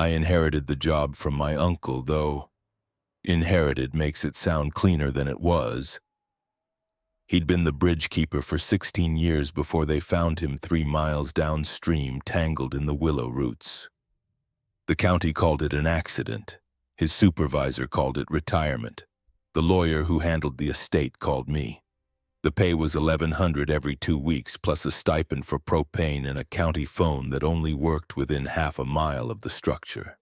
I inherited the job from my uncle, though inherited makes it sound cleaner than it was. He'd been the bridge keeper for 16 years before they found him 3 miles downstream, tangled in the willow roots. The county called it an accident. His supervisor called it retirement. The lawyer who handled the estate called me. The pay was $1,100 every 2 weeks, plus a stipend for propane and a county phone that only worked within half a mile of the structure.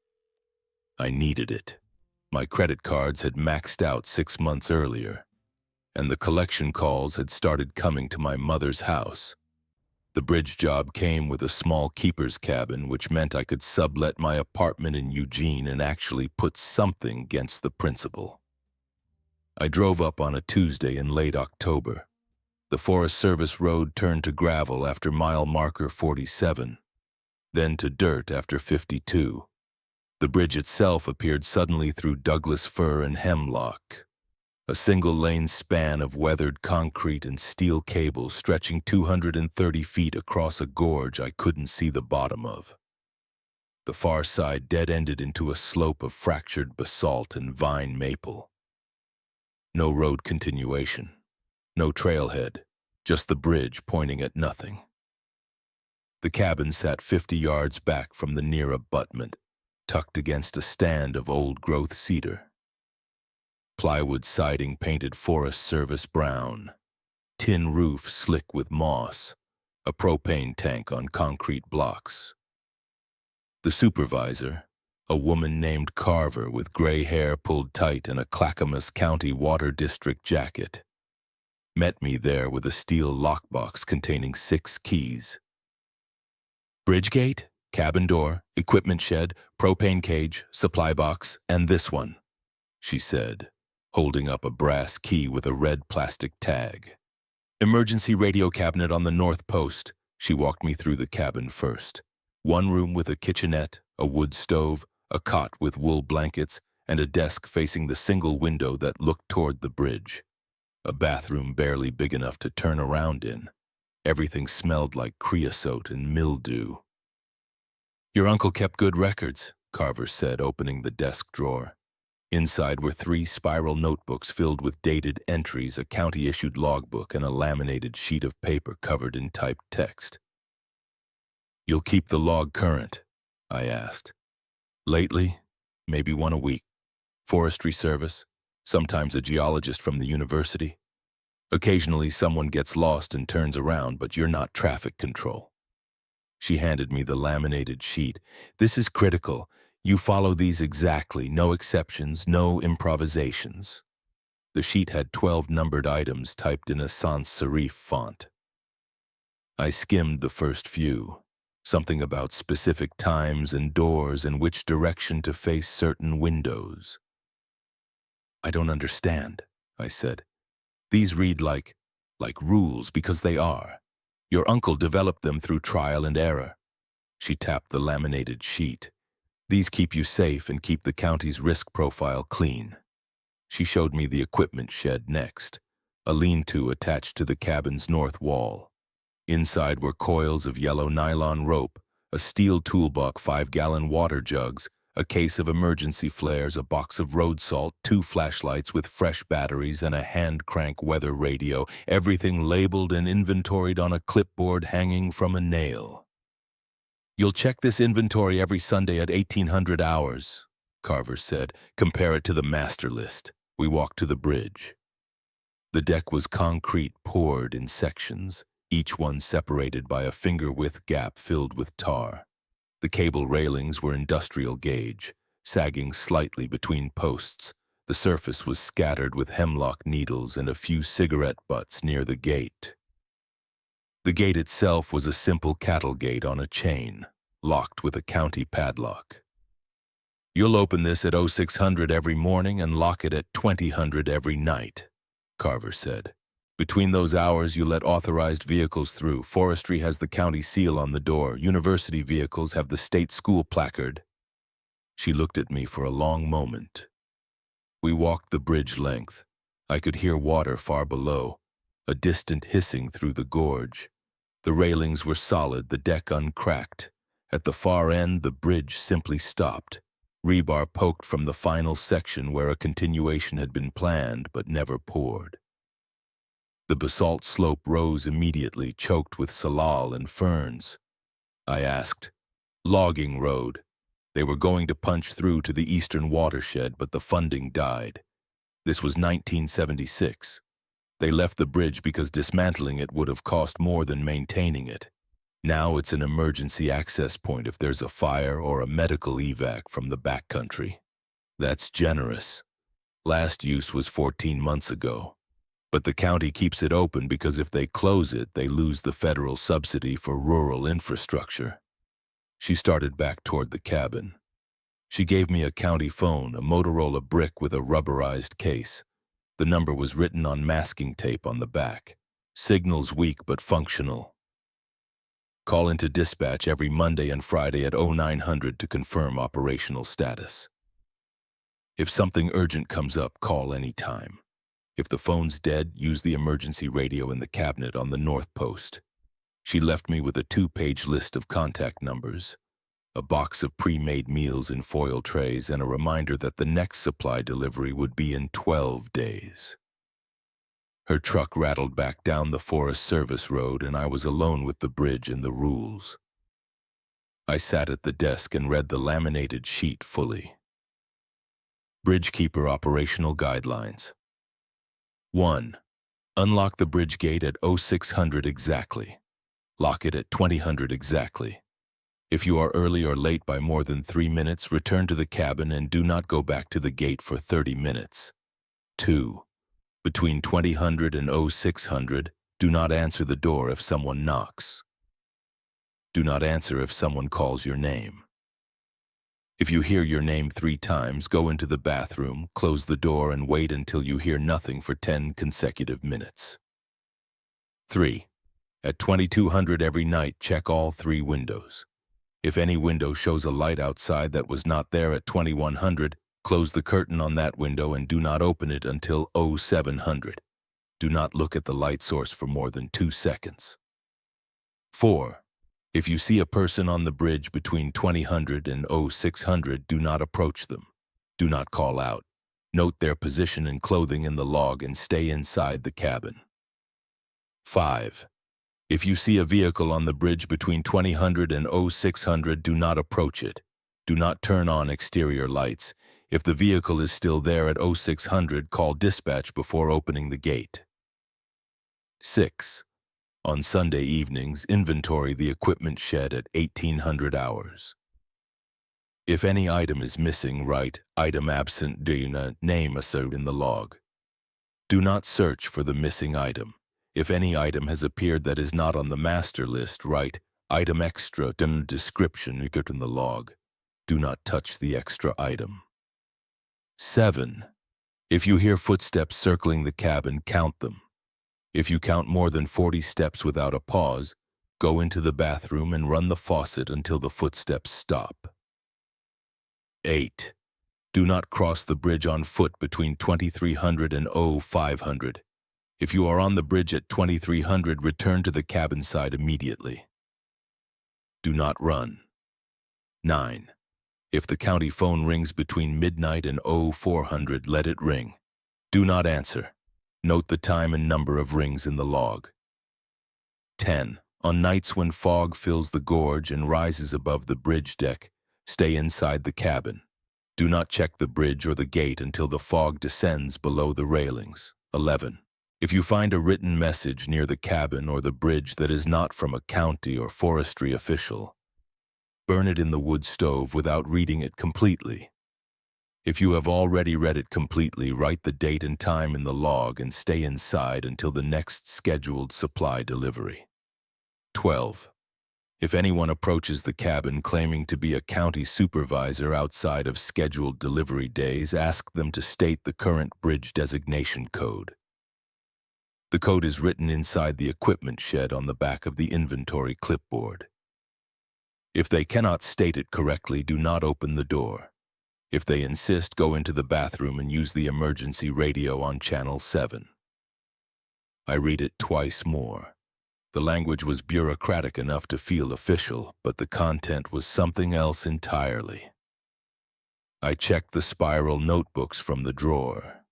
I needed it. My credit cards had maxed out 6 months earlier, and the collection calls had started coming to my mother's house. The bridge job came with a small keeper's cabin, which meant I could sublet my apartment in Eugene and actually put something against the principal. I drove up on a Tuesday in late October. The Forest Service road turned to gravel after mile marker 47, then to dirt after 52. The bridge itself appeared suddenly through Douglas fir and hemlock, a single-lane span of weathered concrete and steel cables stretching 230 feet across a gorge I couldn't see the bottom of. The far side dead-ended into a slope of fractured basalt and vine maple. No road continuation, no trailhead, just the bridge pointing at nothing. The cabin sat 50 yards back from the near abutment, tucked against a stand of old-growth cedar. Plywood siding painted Forest Service brown, tin roof slick with moss, a propane tank on concrete blocks. The supervisor, a woman named Carver with gray hair pulled tight and a Clackamas County Water District jacket, met me there with a steel lockbox containing 6 keys. Bridge gate, cabin door, equipment shed, propane cage, supply box, and this one, she said, holding up a brass key with a red plastic tag. Emergency radio cabinet on the north post. She walked me through the cabin first. One room with a kitchenette, a wood stove, a cot with wool blankets, and a desk facing the single window that looked toward the bridge. A bathroom barely big enough to turn around in. Everything smelled like creosote and mildew. Your uncle kept good records, Carver said, opening the desk drawer. Inside were 3 spiral notebooks filled with dated entries, a county-issued logbook, and a laminated sheet of paper covered in typed text. You'll keep the log current? I asked. Lately, maybe 1 a week. Forestry Service, sometimes a geologist from the university. Occasionally someone gets lost and turns around, but you're not traffic control. She handed me the laminated sheet. This is critical. You follow these exactly, no exceptions, no improvisations. The sheet had 12 numbered items typed in a sans serif font. I skimmed the first few, something about specific times and doors and which direction to face certain windows. I don't understand, I said. These read like rules because they are. Your uncle developed them through trial and error. She tapped the laminated sheet. These keep you safe and keep the county's risk profile clean. She showed me the equipment shed next, a lean-to attached to the cabin's north wall. Inside were coils of yellow nylon rope, a steel toolbox, 5-gallon water jugs, a case of emergency flares, a box of road salt, 2 flashlights with fresh batteries, and a hand-crank weather radio, everything labeled and inventoried on a clipboard hanging from a nail. You'll check this inventory every Sunday at 1800 hours, Carver said. Compare it to the master list. We walked to the bridge. The deck was concrete poured in sections, each one separated by a finger-width gap filled with tar. The cable railings were industrial gauge, sagging slightly between posts. The surface was scattered with hemlock needles and a few cigarette butts near the gate. The gate itself was a simple cattle gate on a chain, locked with a county padlock. You'll open this at 0600 every morning and lock it at 2000 every night, Carver said. Between those hours, you let authorized vehicles through. Forestry has the county seal on the door. University vehicles have the state school placard. She looked at me for a long moment. We walked the bridge length. I could hear water far below, a distant hissing through the gorge. The railings were solid, the deck uncracked, At the far end, the bridge simply stopped. Rebar poked from the final section where a continuation had been planned but never poured. The basalt slope rose immediately, choked with salal and ferns. I asked, "Logging road." They were going to punch through to the eastern watershed, but the funding died. This was 1976. They left the bridge because dismantling it would have cost more than maintaining it. Now it's an emergency access point if there's a fire or a medical evac from the backcountry. That's generous. Last use was 14 months ago. But the county keeps it open because if they close it, they lose the federal subsidy for rural infrastructure. She started back toward the cabin. She gave me a county phone, a Motorola brick with a rubberized case. The number was written on masking tape on the back. Signals weak but functional. Call into dispatch every Monday and Friday at 0900 to confirm operational status. If something urgent comes up, call anytime. If the phone's dead, use the emergency radio in the cabinet on the north post. She left me with a 2-page list of contact numbers, a box of pre-made meals in foil trays, and a reminder that the next supply delivery would be in 12 days. Her truck rattled back down the Forest Service Road, and I was alone with the bridge and the rules. I sat at the desk and read the laminated sheet fully. Bridgekeeper Operational Guidelines. 1. Unlock the bridge gate at 0600 exactly. Lock it at 2000 exactly. If you are early or late by more than 3 minutes, return to the cabin and do not go back to the gate for 30 minutes. 2. Between 2000 and 0600, do not answer the door if someone knocks. Do not answer if someone calls your name. If you hear your name 3 times, go into the bathroom, close the door, and wait until you hear nothing for 10 consecutive minutes. 3. At 2200 every night, check all 3 windows. If any window shows a light outside that was not there at 2100, close the curtain on that window and do not open it until 0700. Do not look at the light source for more than 2 seconds. 4. If you see a person on the bridge between 2000 and 0600, do not approach them. Do not call out. Note their position and clothing in the log and stay inside the cabin. 5. If you see a vehicle on the bridge between 2000 and 0600, do not approach it. Do not turn on exterior lights. If the vehicle is still there at 0600, call dispatch before opening the gate. 6. On Sunday evenings, inventory the equipment shed at 1800 hours. If any item is missing, write item absent name assert in the log. Do not search for the missing item. If any item has appeared that is not on the master list, write item extra description in the log. Do not touch the extra item. 7. If you hear footsteps circling the cabin, count them. If you count more than 40 steps without a pause, go into the bathroom and run the faucet until the footsteps stop. 8. Do not cross the bridge on foot between 2300 and 0500. If you are on the bridge at 2300, return to the cabin side immediately. Do not run. 9. If the county phone rings between midnight and 0400, let it ring. Do not answer. Note the time and number of rings in the log. 10. On nights when fog fills the gorge and rises above the bridge deck, stay inside the cabin. Do not check the bridge or the gate until the fog descends below the railings. 11. If you find a written message near the cabin or the bridge that is not from a county or forestry official, burn it in the wood stove without reading it completely. If you have already read it completely, write the date and time in the log and stay inside until the next scheduled supply delivery. 12. If anyone approaches the cabin claiming to be a county supervisor outside of scheduled delivery days, ask them to state the current bridge designation code. The code is written inside the equipment shed on the back of the inventory clipboard. If they cannot state it correctly, do not open the door. If they insist, go into the bathroom and use the emergency radio on channel 7. I read it twice more. The language was bureaucratic enough to feel official, but the content was something else entirely. I checked the spiral notebooks from the drawer.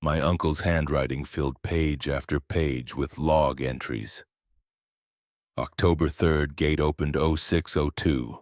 My uncle's handwriting filled page after page with log entries. October 3rd, gate opened 0602.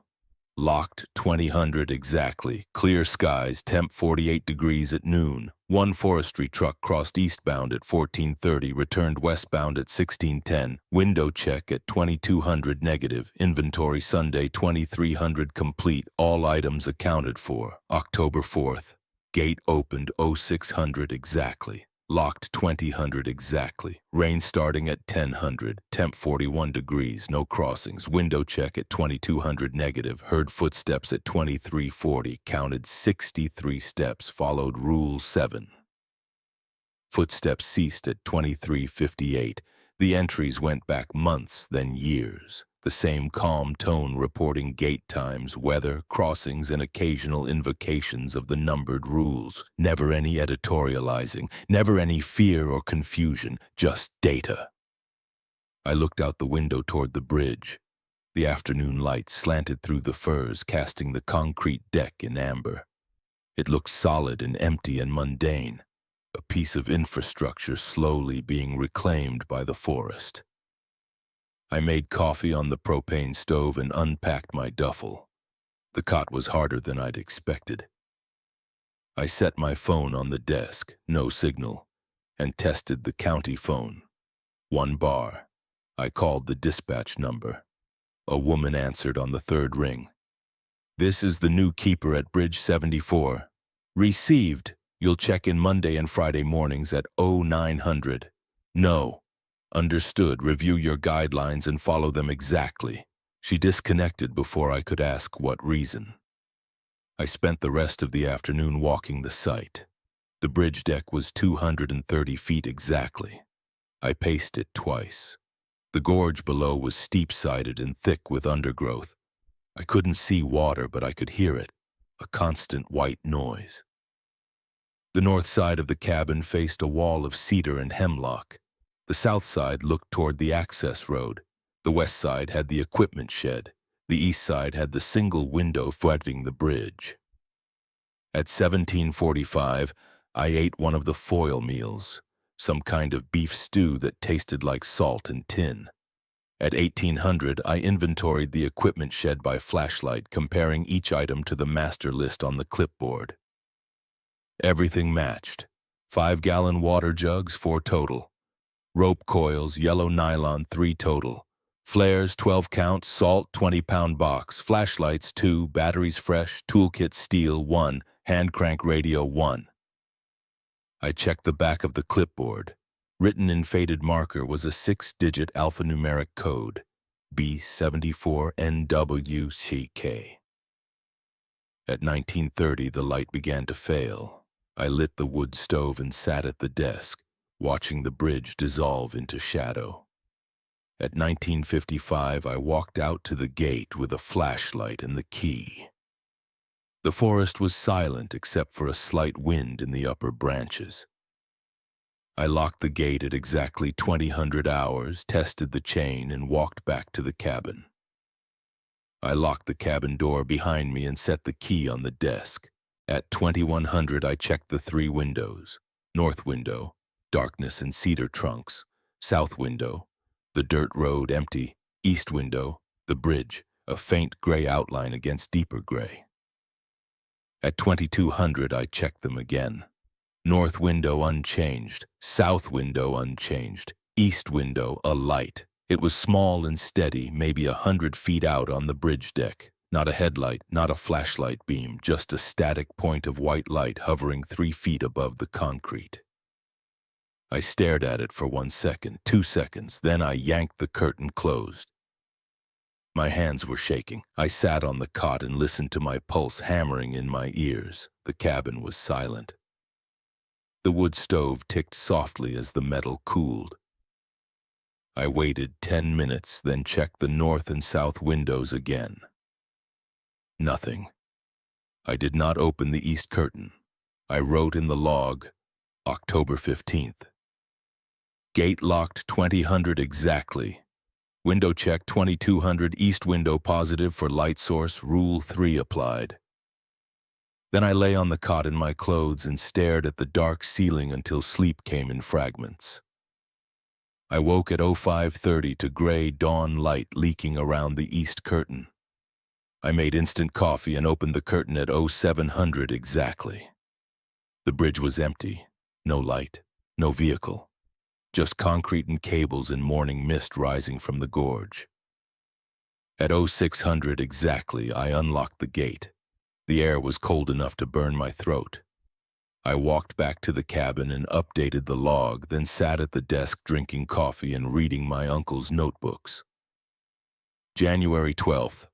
Locked 2000 exactly. Clear skies, temp 48 degrees at noon. One forestry truck crossed eastbound at 1430, returned westbound at 1610. Window check at 2200 negative. Inventory Sunday 2300 complete. All items accounted for. October 4th. Gate opened 0600 exactly. Locked 2000 exactly. Rain starting at 1000. Temp 41 degrees. No crossings. Window check at 2200 negative. Heard footsteps at 2340. Counted 63 steps. Followed Rule 7. Footsteps ceased at 2358. The entries went back months, then years. The same calm tone reporting gate times, weather, crossings, and occasional invocations of the numbered rules. Never any editorializing, never any fear or confusion, just data. I looked out the window toward the bridge. The afternoon light slanted through the firs, casting the concrete deck in amber. It looked solid and empty and mundane, a piece of infrastructure slowly being reclaimed by the forest. I made coffee on the propane stove and unpacked my duffel. The cot was harder than I'd expected. I set my phone on the desk, no signal, and tested the county phone. 1 bar. I called the dispatch number. A woman answered on the 3rd ring. "This is the new keeper at Bridge 74. Received. You'll check in Monday and Friday mornings at 0900. No. Understood. Review your guidelines and follow them exactly." She disconnected before I could ask what reason. I spent the rest of the afternoon walking the site. The bridge deck was 230 feet exactly. I paced it twice. The gorge below was steep-sided and thick with undergrowth. I couldn't see water, but I could hear it, a constant white noise. The north side of the cabin faced a wall of cedar and hemlock. The south side looked toward the access road. The west side had the equipment shed. The east side had the single window fronting the bridge. At 1745, I ate one of the foil meals, some kind of beef stew that tasted like salt and tin. At 1800, I inventoried the equipment shed by flashlight, comparing each item to the master list on the clipboard. Everything matched. 5-gallon water jugs, 4 total. Rope coils, yellow nylon, 3 total. Flares, 12 count, salt, 20-pound box. Flashlights, 2, batteries fresh, toolkit steel, 1, hand crank radio, 1. I checked the back of the clipboard. Written in faded marker was a 6-digit alphanumeric code, B74NWCK. At 1930, the light began to fail. I lit the wood stove and sat at the desk, watching the bridge dissolve into shadow. At 1955, I walked out to the gate with a flashlight and the key. The forest was silent except for a slight wind in the upper branches. I locked the gate at exactly 2000 hours, tested the chain, and walked back to the cabin. I locked the cabin door behind me and set the key on the desk. At 2100, I checked the 3 windows. North window, darkness and cedar trunks. South window, the dirt road empty. East window, the bridge, a faint gray outline against deeper gray. At 2200, I checked them again. North window unchanged, south window unchanged, east window alight. It was small and steady, maybe 100 feet out on the bridge deck. Not a headlight, not a flashlight beam, just a static point of white light hovering 3 feet above the concrete. I stared at it for 1 second, 2 seconds, then I yanked the curtain closed. My hands were shaking. I sat on the cot and listened to my pulse hammering in my ears. The cabin was silent. The wood stove ticked softly as the metal cooled. I waited 10 minutes, then checked the north and south windows again. Nothing. I did not open the east curtain. I wrote in the log, October 15th. Gate locked 2000 exactly. Window check 2200, east window positive for light source, rule 3 applied. Then I lay on the cot in my clothes and stared at the dark ceiling until sleep came in fragments. I woke at 05:30 to gray dawn light leaking around the east curtain. I made instant coffee and opened the curtain at 0700 exactly. The bridge was empty, no light, no vehicle, just concrete and cables and morning mist rising from the gorge. At 0600 exactly, I unlocked the gate. The air was cold enough to burn my throat. I walked back to the cabin and updated the log, then sat at the desk drinking coffee and reading my uncle's notebooks. January 12th.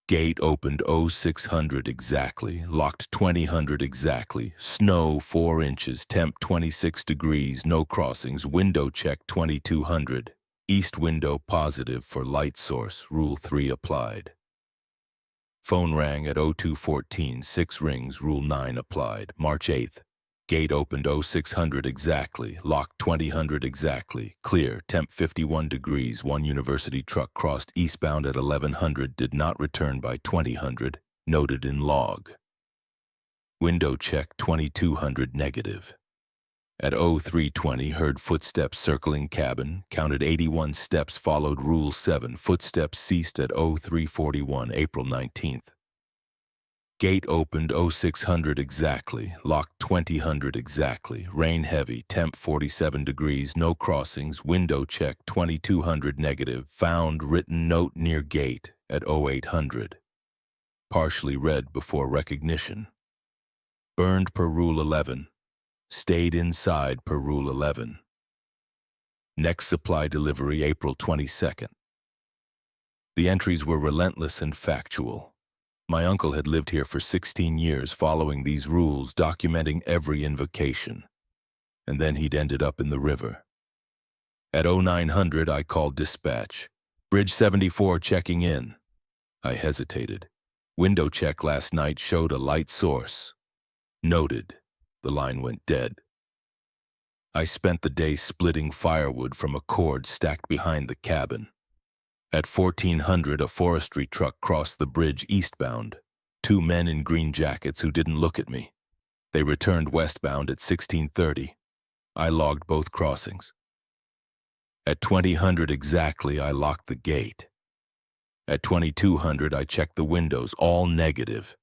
Gate opened 0600 exactly, locked 2000 exactly, snow 4 inches, temp 26 degrees, no crossings, window check 2200. East window positive for light source, rule 3 applied. Phone rang at 0214, 6 rings, rule 9 applied. March 8th. Gate opened 0600 exactly, locked 2000 exactly, clear, temp 51 degrees, 1 university truck crossed eastbound at 1100, did not return by 2000, noted in log. Window check 2200 negative. At 0320, heard footsteps circling cabin, counted 81 steps, followed rule 7, footsteps ceased at 0341, April 19th. Gate opened 0600 exactly, locked 2000 exactly, rain heavy, temp 47 degrees, no crossings, window check 2200 negative, found written note near gate at 0800. Partially read before recognition. Burned per rule 11. Stayed inside per rule 11. Next supply delivery April 22nd. The entries were relentless and factual. My uncle had lived here for 16 years following these rules, documenting every invocation. And then he'd ended up in the river. At 0900, I called dispatch. Bridge 74 checking in. I hesitated. Window check last night showed a light source. Noted. The line went dead. I spent the day splitting firewood from a cord stacked behind the cabin. At 1400, a forestry truck crossed the bridge eastbound. 2 men in green jackets who didn't look at me. They returned westbound at 1630. I logged both crossings. At 2000 exactly, I locked the gate. At 2200, I checked the windows, all negative.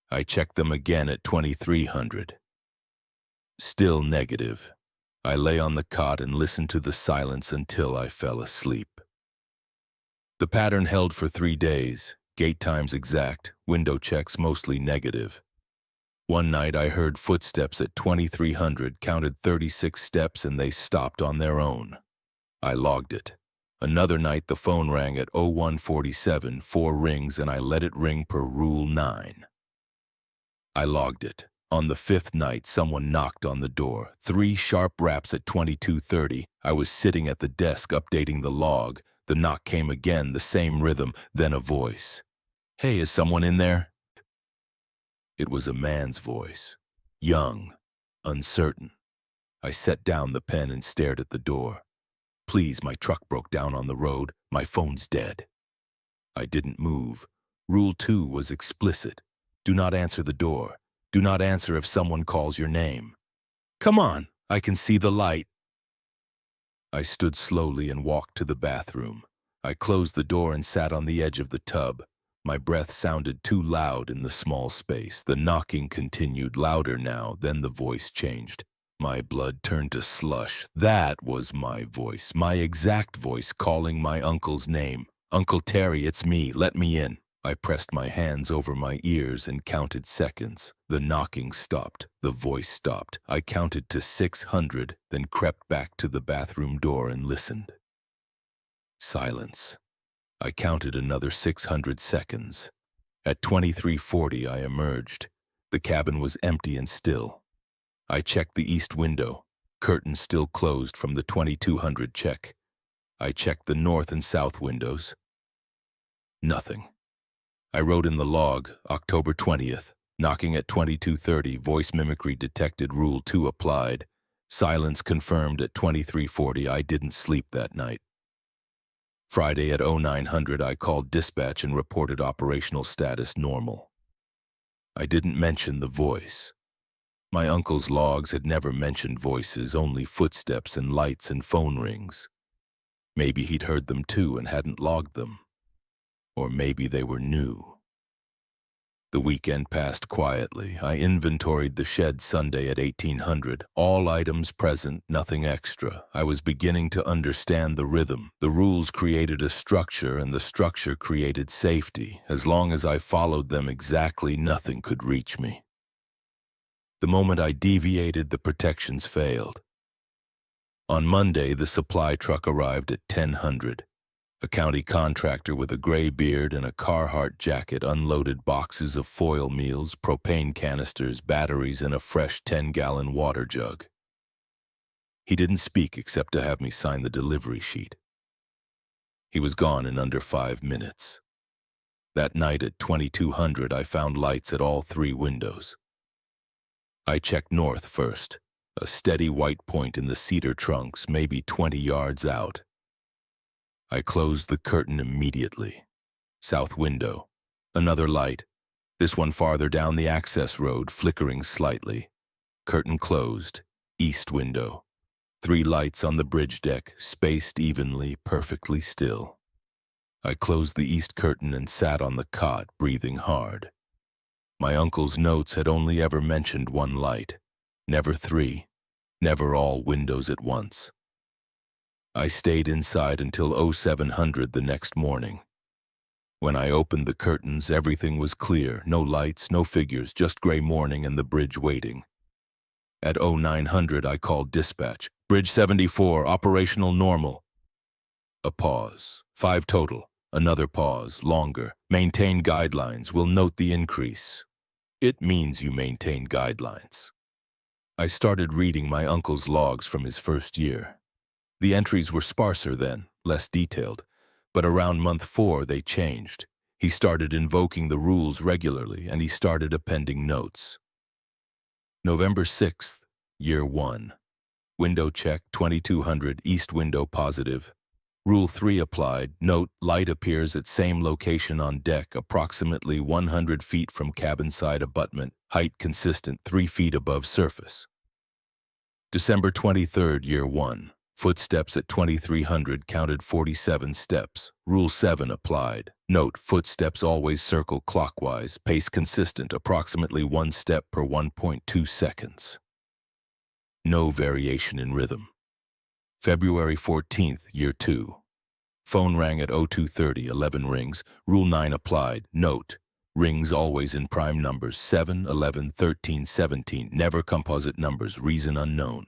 I checked them again at 2300. Still negative. I lay on the cot and listened to the silence until I fell asleep. The pattern held for 3 days, gate times exact, window checks mostly negative. One night I heard footsteps at 2300, counted 36 steps, and they stopped on their own. I logged it. Another night the phone rang at 0147, 4 rings, and I let it ring per rule 9. I logged it. On the 5th night, someone knocked on the door. 3 sharp raps at 2230. I was sitting at the desk updating the log. The knock came again, the same rhythm, then a voice. "Hey, is someone in there?" It was a man's voice. Young, uncertain. I set down the pen and stared at the door. "Please, my truck broke down on the road. My phone's dead." I didn't move. Rule 2 was explicit. Do not answer the door. Do not answer if someone calls your name. "Come on, I can see the light." I stood slowly and walked to the bathroom. I closed the door and sat on the edge of the tub. My breath sounded too loud in the small space. The knocking continued, louder now, then the voice changed. My blood turned to slush. That was my voice, my exact voice, calling my uncle's name. "Uncle Terry, it's me. Let me in." I pressed my hands over my ears and counted seconds. The knocking stopped. The voice stopped. I counted to 600, then crept back to the bathroom door and listened. Silence. I counted another 600 seconds. At 2340, I emerged. The cabin was empty and still. I checked the east window. Curtain still closed from the 2200 check. I checked the north and south windows. Nothing. I wrote in the log, October 20th, knocking at 2230, voice mimicry detected, rule 2 applied. Silence confirmed at 2340. I didn't sleep that night. Friday at 0900, I called dispatch and reported operational status normal. I didn't mention the voice. My uncle's logs had never mentioned voices, only footsteps and lights and phone rings. Maybe he'd heard them too and hadn't logged them. Or maybe they were new. The weekend passed quietly. I inventoried the shed Sunday at 1800. All items present, nothing extra. I was beginning to understand the rhythm. The rules created a structure, and the structure created safety. As long as I followed them exactly, nothing could reach me. The moment I deviated, the protections failed. On Monday, the supply truck arrived at 1000. A county contractor with a gray beard and a Carhartt jacket unloaded boxes of foil meals, propane canisters, batteries, and a fresh 10-gallon water jug. He didn't speak except to have me sign the delivery sheet. He was gone in under 5 minutes. That night at 2200, I found lights at all 3 windows. I checked north first, a steady white point in the cedar trunks, maybe 20 yards out. I closed the curtain immediately. South window. Another light. This one farther down the access road, flickering slightly. Curtain closed. East window. 3 lights on the bridge deck, spaced evenly, perfectly still. I closed the east curtain and sat on the cot, breathing hard. My uncle's notes had only ever mentioned 1 light. Never 3. Never all windows at once. I stayed inside until 0700 the next morning. When I opened the curtains, everything was clear. No lights, no figures, just gray morning and the bridge waiting. At 0900, I called dispatch. Bridge 74, operational normal. A pause. 5 total. Another pause, longer. Maintain guidelines. Will note the increase. It means you maintain guidelines. I started reading my uncle's logs from his first year. The entries were sparser then, less detailed, but around month 4 they changed. He started invoking the rules regularly, and he started appending notes. November 6th, year 1. Window check, 2200, east window positive. Rule 3 applied. Note, light appears at same location on deck, approximately 100 feet from cabin side abutment, height consistent, 3 feet above surface. December 23rd, year 1. Footsteps at 2300 counted 47 steps. Rule 7 applied. Note, footsteps always circle clockwise, pace consistent, approximately 1 step per 1.2 seconds. No variation in rhythm. February 14th, year 2. Phone rang at 0230, 11 rings. Rule 9 applied. Note, rings always in prime numbers, 7, 11, 13, 17, never composite numbers, reason unknown.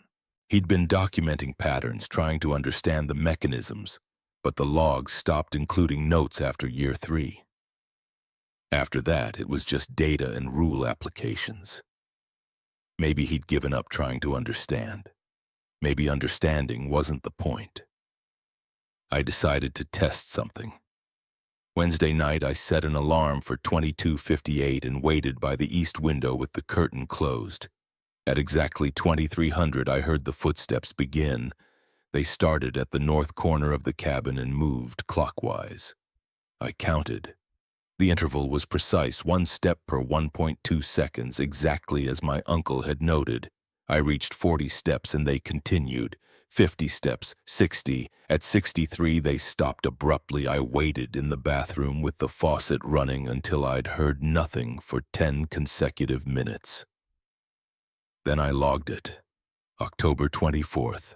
He'd been documenting patterns, trying to understand the mechanisms, but the logs stopped including notes after year 3. After that, it was just data and rule applications. Maybe he'd given up trying to understand. Maybe understanding wasn't the point. I decided to test something. Wednesday night, I set an alarm for 22:58 and waited by the east window with the curtain closed. At exactly 2300, I heard the footsteps begin. They started at the north corner of the cabin and moved clockwise. I counted. The interval was precise, 1 step per 1.2 seconds, exactly as my uncle had noted. I reached 40 steps and they continued. 50 steps, 60. At 63, they stopped abruptly. I waited in the bathroom with the faucet running until I'd heard nothing for 10 consecutive minutes. Then I logged it. October 24th.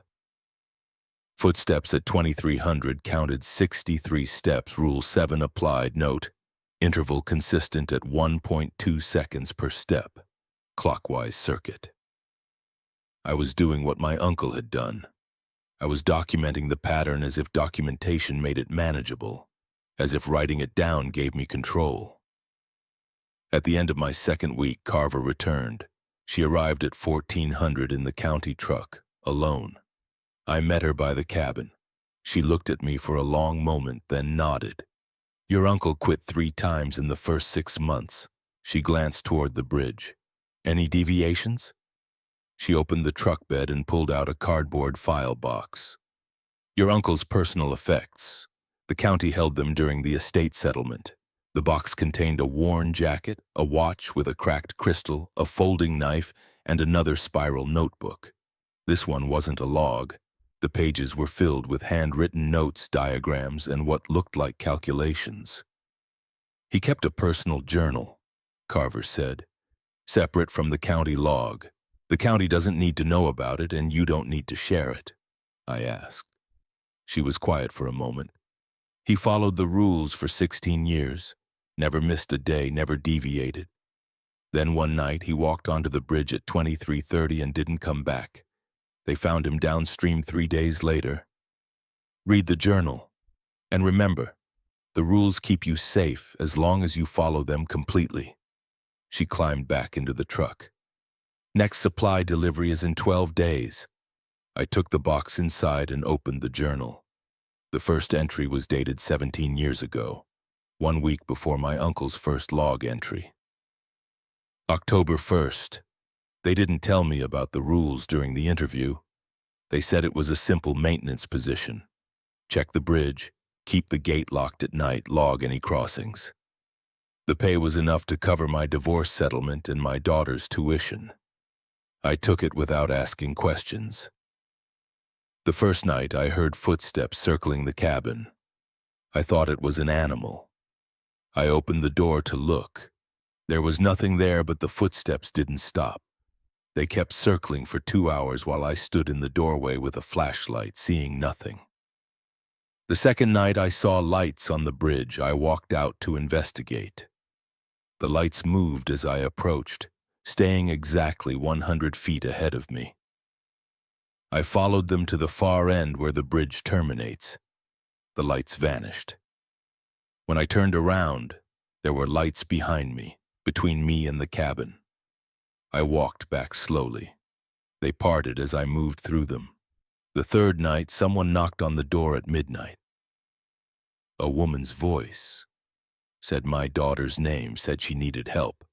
Footsteps at 2300 counted 63 steps. Rule 7 applied. Note, interval consistent at 1.2 seconds per step. Clockwise circuit. I was doing what my uncle had done. I was documenting the pattern as if documentation made it manageable, as if writing it down gave me control. At the end of my second week, Carver returned. She arrived at 1400 in the county truck, alone. I met her by the cabin. She looked at me for a long moment, then nodded. Your uncle quit 3 times in the first 6 months. She glanced toward the bridge. Any deviations? She opened the truck bed and pulled out a cardboard file box. Your uncle's personal effects. The county held them during the estate settlement. The box contained a worn jacket, a watch with a cracked crystal, a folding knife, and another spiral notebook. This one wasn't a log. The pages were filled with handwritten notes, diagrams, and what looked like calculations. He kept a personal journal, Carver said, separate from the county log. The county doesn't need to know about it, and you don't need to share it, I asked. She was quiet for a moment. He followed the rules for 16 years, never missed a day, never deviated. Then one night he walked onto the bridge at 23:30 and didn't come back. They found him downstream 3 days later. Read the journal. And remember, the rules keep you safe as long as you follow them completely. She climbed back into the truck. Next supply delivery is in 12 days. I took the box inside and opened the journal. The first entry was dated 17 years ago, 1 week before my uncle's first log entry. October 1st. They didn't tell me about the rules during the interview. They said it was a simple maintenance position. Check the bridge, keep the gate locked at night, log any crossings. The pay was enough to cover my divorce settlement and my daughter's tuition. I took it without asking questions. The first night I heard footsteps circling the cabin. I thought it was an animal. I opened the door to look. There was nothing there, but the footsteps didn't stop. They kept circling for 2 hours while I stood in the doorway with a flashlight, seeing nothing. The second night I saw lights on the bridge. I walked out to investigate. The lights moved as I approached, staying exactly 100 feet ahead of me. I followed them to the far end where the bridge terminates. The lights vanished. When I turned around, there were lights behind me, between me and the cabin. I walked back slowly. They parted as I moved through them. The third night, someone knocked on the door at midnight. A woman's voice said my daughter's name, said she needed help.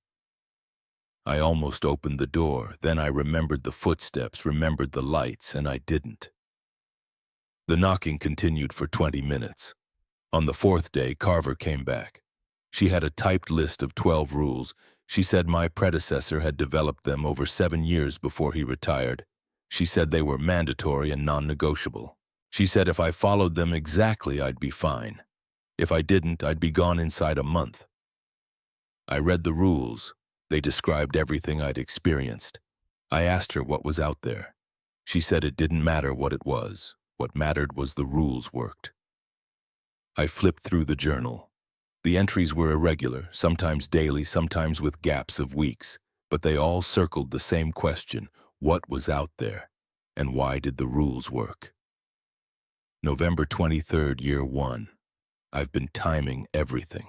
I almost opened the door, then I remembered the footsteps, remembered the lights, and I didn't. The knocking continued for 20 minutes. On the fourth day, Carver came back. She had a typed list of 12 rules. She said my predecessor had developed them over 7 years before he retired. She said they were mandatory and non-negotiable. She said if I followed them exactly, I'd be fine. If I didn't, I'd be gone inside a month. I read the rules. They described everything I'd experienced. I asked her what was out there. She said it didn't matter what it was. What mattered was the rules worked. I flipped through the journal. The entries were irregular, sometimes daily, sometimes with gaps of weeks, but they all circled the same question: what was out there, and why did the rules work? November 23rd, year 1. I've been timing everything.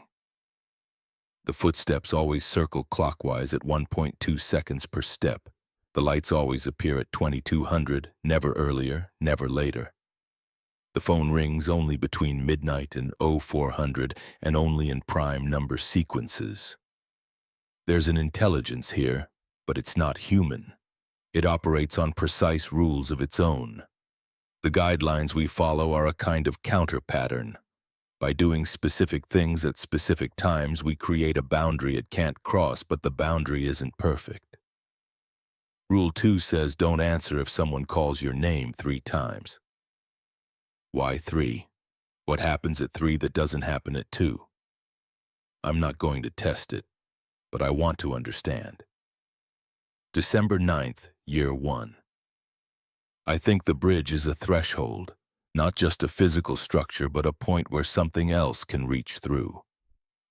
The footsteps always circle clockwise at 1.2 seconds per step. The lights always appear at 2200, never earlier, never later. The phone rings only between midnight and 0400 and only in prime number sequences. There's an intelligence here, but it's not human. It operates on precise rules of its own. The guidelines we follow are a kind of counter pattern. By doing specific things at specific times, we create a boundary it can't cross, but the boundary isn't perfect. Rule 2 says don't answer if someone calls your name 3 times. Why 3? What happens at 3 that doesn't happen at 2? I'm not going to test it, but I want to understand. December 9th, year 1. I think the bridge is a threshold, not just a physical structure, but a point where something else can reach through.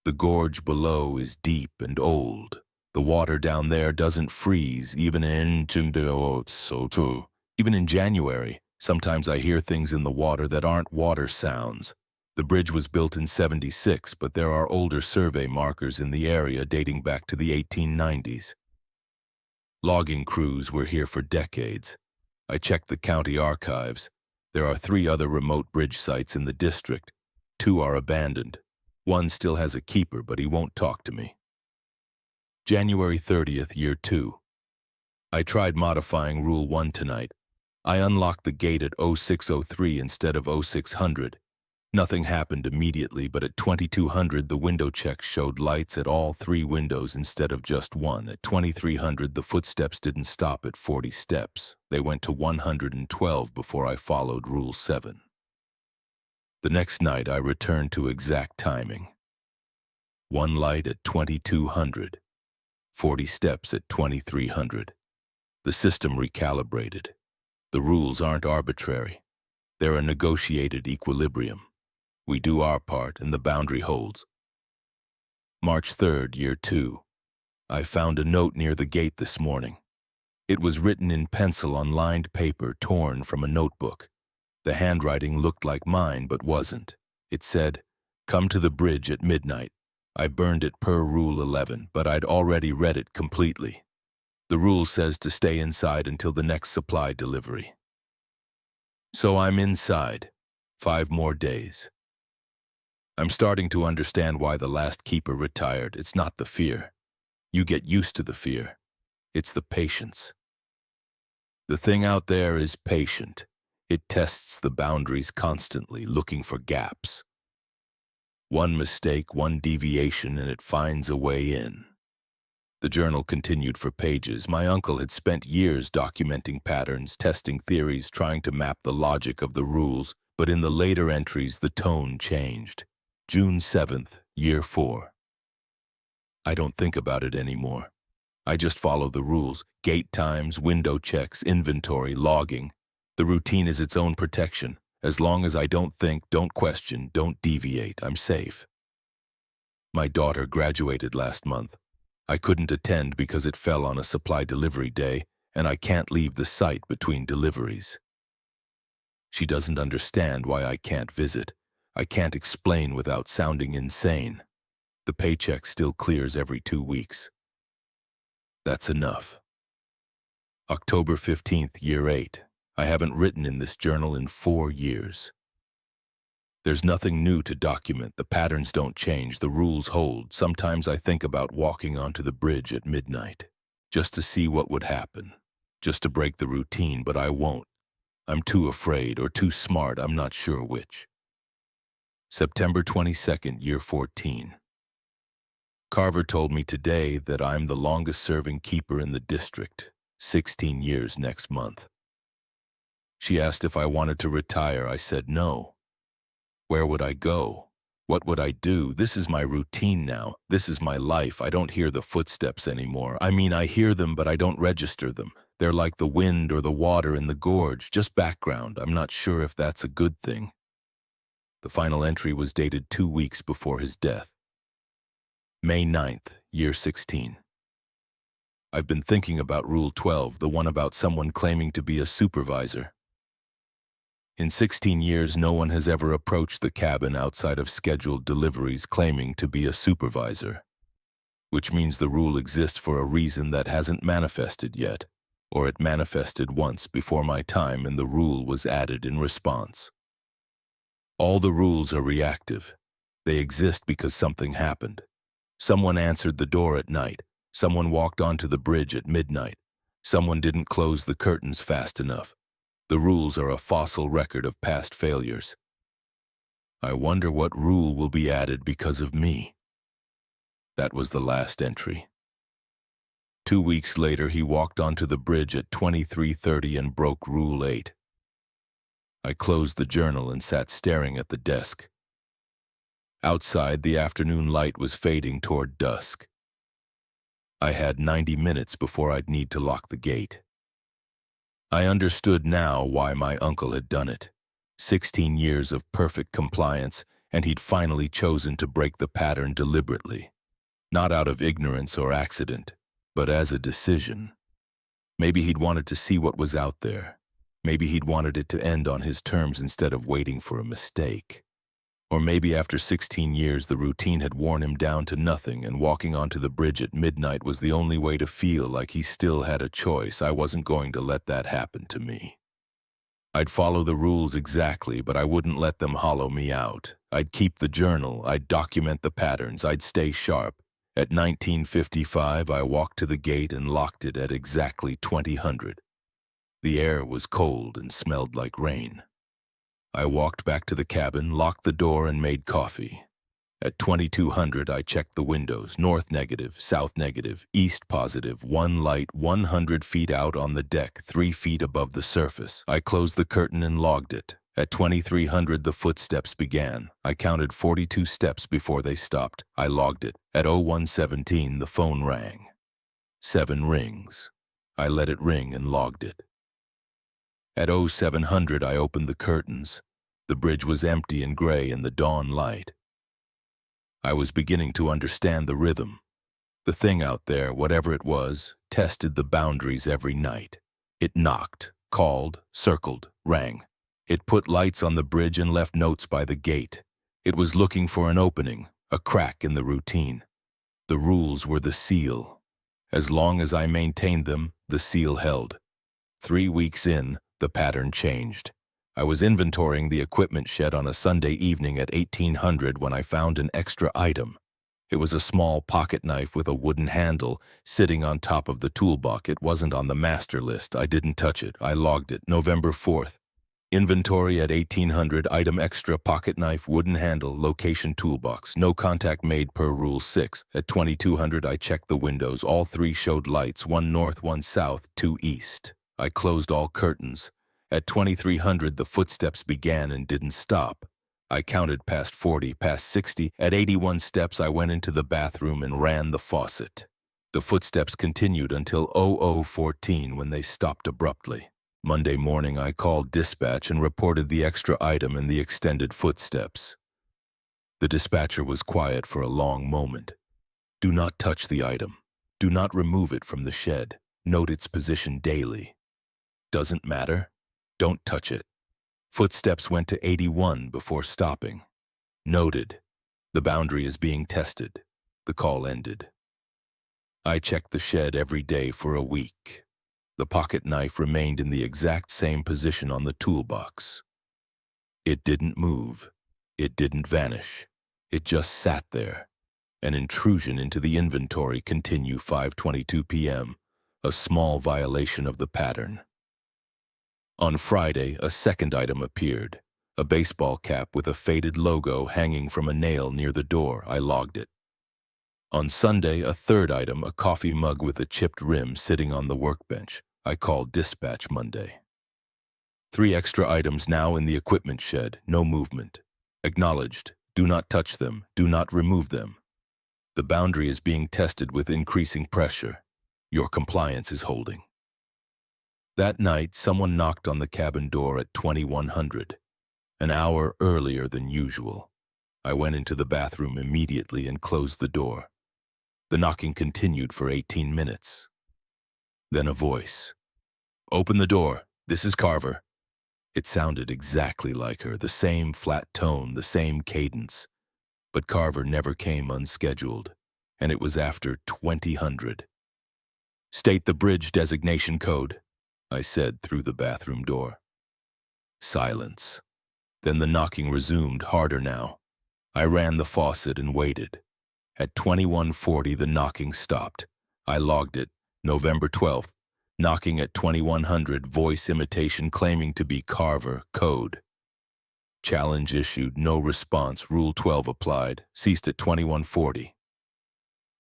The gorge below is deep and old. The water down there doesn't freeze, even in January. Sometimes I hear things in the water that aren't water sounds. The bridge was built in '76, but there are older survey markers in the area dating back to the 1890s. Logging crews were here for decades. I checked the county archives. There are 3 other remote bridge sites in the district. 2 are abandoned. 1 still has a keeper, but he won't talk to me. January 30th, year 2. I tried modifying Rule 1 tonight. I unlocked the gate at 0603 instead of 0600. Nothing happened immediately, but at 2200 the window check showed lights at all 3 windows instead of just one. At 2300 the footsteps didn't stop at 40 steps. They went to 112 before I followed Rule 7. The next night I returned to exact timing. One light at 2200, 40 steps at 2300. The system recalibrated. The rules aren't arbitrary. They're a negotiated equilibrium. We do our part and the boundary holds. March 3rd, Year 2. I found a note near the gate this morning. It was written in pencil on lined paper torn from a notebook. The handwriting looked like mine but wasn't. It said, "Come to the bridge at midnight." I burned it per Rule 11, but I'd already read it completely. The rule says to stay inside until the next supply delivery. So I'm inside. 5 more days. I'm starting to understand why the last keeper retired. It's not the fear. You get used to the fear. It's the patience. The thing out there is patient. It tests the boundaries constantly, looking for gaps. One mistake, one deviation, and it finds a way in. The journal continued for pages. My uncle had spent years documenting patterns, testing theories, trying to map the logic of the rules, but in the later entries the tone changed. June 7th, Year 4. I don't think about it anymore. I just follow the rules: gate times, window checks, inventory, logging. The routine is its own protection. As long as I don't think, don't question, don't deviate, I'm safe. My daughter graduated last month. I couldn't attend because it fell on a supply delivery day, and I can't leave the site between deliveries. She doesn't understand why I can't visit. I can't explain without sounding insane. The paycheck still clears every 2 weeks. That's enough. October 15th, Year 8. I haven't written in this journal in 4 years. There's nothing new to document. The patterns don't change. The rules hold. Sometimes I think about walking onto the bridge at midnight, just to see what would happen, just to break the routine, but I won't. I'm too afraid or too smart, I'm not sure which. September 22nd, Year 14. Carver told me today that I'm the longest-serving keeper in the district, 16 years next month. She asked if I wanted to retire. I said no. Where would I go? What would I do? This is my routine now. This is my life. I don't hear the footsteps anymore. I mean, I hear them, but I don't register them. They're like the wind or the water in the gorge, just background. I'm not sure if that's a good thing. The final entry was dated 2 weeks before his death. May 9th, Year 16. I've been thinking about Rule 12, the one about someone claiming to be a supervisor. In 16 years, no one has ever approached the cabin outside of scheduled deliveries claiming to be a supervisor, which means the rule exists for a reason that hasn't manifested yet, or it manifested once before my time and the rule was added in response. All the rules are reactive. They exist because something happened. Someone answered the door at night. Someone walked onto the bridge at midnight. Someone didn't close the curtains fast enough. The rules are a fossil record of past failures. I wonder what rule will be added because of me. That was the last entry. 2 weeks later, he walked onto the bridge at 23:30 and broke Rule 8. I closed the journal and sat staring at the desk. Outside, the afternoon light was fading toward dusk. I had 90 minutes before I'd need to lock the gate. I understood now why my uncle had done it. 16 years of perfect compliance, and he'd finally chosen to break the pattern deliberately. Not out of ignorance or accident, but as a decision. Maybe he'd wanted to see what was out there. Maybe he'd wanted it to end on his terms instead of waiting for a mistake. Or maybe after 16 years the routine had worn him down to nothing and walking onto the bridge at midnight was the only way to feel like he still had a choice. I wasn't going to let that happen to me. I'd follow the rules exactly, but I wouldn't let them hollow me out. I'd keep the journal, I'd document the patterns, I'd stay sharp. At 19:55, I walked to the gate and locked it at exactly 2000. The air was cold and smelled like rain. I walked back to the cabin, locked the door, and made coffee. At 2200, I checked the windows, north negative, south negative, east positive, one light 100 feet out on the deck, 3 feet above the surface. I closed the curtain and logged it. At 2300, the footsteps began. I counted 42 steps before they stopped. I logged it. At 0117, the phone rang. 7 rings. I let it ring and logged it. At 0700, I opened the curtains. The bridge was empty and gray in the dawn light. I was beginning to understand the rhythm. The thing out there, whatever it was, tested the boundaries every night. It knocked, called, circled, rang. It put lights on the bridge and left notes by the gate. It was looking for an opening, a crack in the routine. The rules were the seal. As long as I maintained them, the seal held. 3 weeks in, the pattern changed. I was inventorying the equipment shed on a Sunday evening at 1800 when I found an extra item. It was a small pocket knife with a wooden handle sitting on top of the toolbox. It wasn't on the master list. I didn't touch it. I logged it. November 4th. Inventory at 1800, item extra, pocket knife, wooden handle, location toolbox. No contact made per Rule 6. At 2200, I checked the windows. All 3 showed lights, 1 north, 1 south, 2 east. I closed all curtains. At 2300, the footsteps began and didn't stop. I counted past 40, past 60. At 81 steps, I went into the bathroom and ran the faucet. The footsteps continued until 0014 when they stopped abruptly. Monday morning, I called dispatch and reported the extra item and the extended footsteps. The dispatcher was quiet for a long moment. Do not touch the item. Do not remove it from the shed. Note its position daily. Doesn't matter. Don't touch it. Footsteps went to 81 before stopping. Noted. The boundary is being tested. The call ended. I checked the shed every day for a week. The pocket knife remained in the exact same position on the toolbox. It didn't move. It didn't vanish. It just sat there. An intrusion into the inventory. Continue 5:22 p.m. A small violation of the pattern. On Friday, a second item appeared. A baseball cap with a faded logo hanging from a nail near the door. I logged it. On Sunday, a third item, a coffee mug with a chipped rim sitting on the workbench. I called dispatch Monday. 3 extra items now in the equipment shed. No movement. Acknowledged. Do not touch them. Do not remove them. The boundary is being tested with increasing pressure. Your compliance is holding. That night, someone knocked on the cabin door at 2100, an hour earlier than usual. I went into the bathroom immediately and closed the door. The knocking continued for 18 minutes. Then a voice. Open the door. This is Carver. It sounded exactly like her, the same flat tone, the same cadence. But Carver never came unscheduled, and it was after 2000. State the bridge designation code, I said through the bathroom door. Silence. Then the knocking resumed, harder now. I ran the faucet and waited. At 2140, the knocking stopped. I logged it. November 12th. Knocking at 2100, voice imitation claiming to be Carver, code. Challenge issued, no response, Rule 12 applied, ceased at 2140.